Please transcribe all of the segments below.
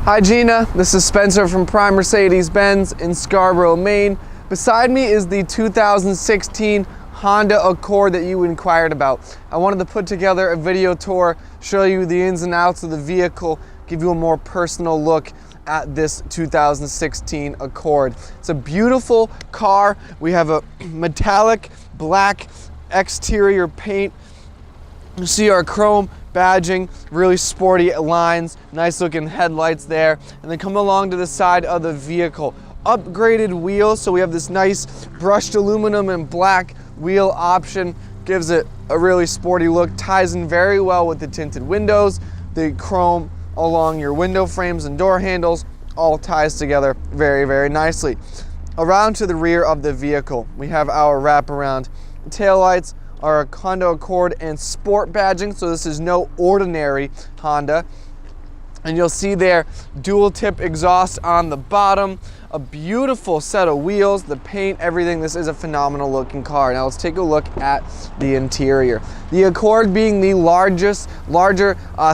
Hi Gina, this is Spencer from Prime Mercedes-Benz in Scarborough, Maine. Beside me is the 2016 Honda Accord that you inquired about. I wanted to put together a video tour, show you the ins and outs of the vehicle, give you a more personal look at this 2016 Accord. It's a beautiful car. We have a metallic black exterior paint. You see our chrome badging, really sporty lines, nice looking headlights there, and then come along to the side of the vehicle. Upgraded wheels, so we have this nice brushed aluminum and black wheel option, gives it a really sporty look, ties in very well with the tinted windows, the chrome along your window frames and door handles, all ties together very, very nicely. Around to the rear of the vehicle, we have our wraparound taillights, our Honda Accord and Sport badging, so this is no ordinary Honda. And you'll see there dual tip exhaust on the bottom, a beautiful set of wheels, the paint, everything. This is a phenomenal looking car. Now let's take a look at the interior. The Accord being the larger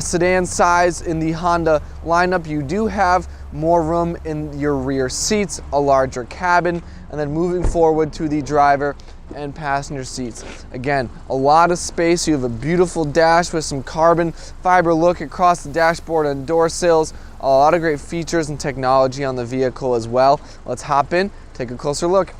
sedan size in the Honda lineup, you do have more room in your rear seats, a larger cabin, and then moving forward to the driver and passenger seats. Again, a lot of space. You have a beautiful dash with some carbon fiber look across the dashboard and door sills. A lot of great features and technology on the vehicle as well. Let's hop in, take a closer look.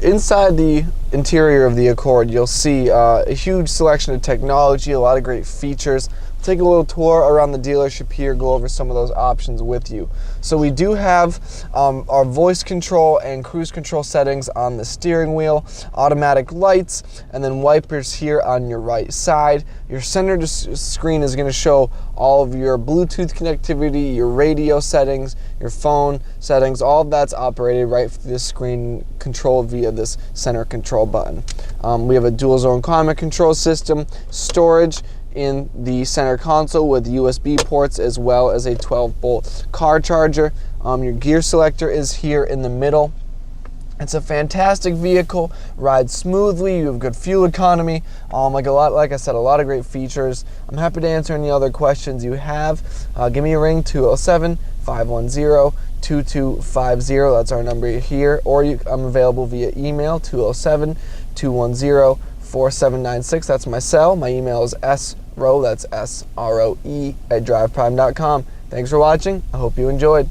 Inside the interior of the Accord, you'll see a huge selection of technology, a lot of great features. Take a little tour around the dealership here, go over some of those options with you. So we do have our voice control and cruise control settings on the steering wheel, automatic lights, and then wipers here on your right side. Your center screen is going to show all of your Bluetooth connectivity, your radio settings, your phone settings. All of that's operated right through this screen, controlled via this center control button. We have a dual zone climate control system, storage in the center console with USB ports, as well as a 12-volt car charger. Your gear selector is here in the middle. It's a fantastic vehicle, rides smoothly, you have good fuel economy, like I said, a lot of great features. I'm happy to answer any other questions you have. Give me a ring, 207-510-2250. That's our number here, or I'm available via email, 207-210-4796. That's my cell. My email is sroe, that's SROE, @driveprime.com. Thanks for watching. I hope you enjoyed.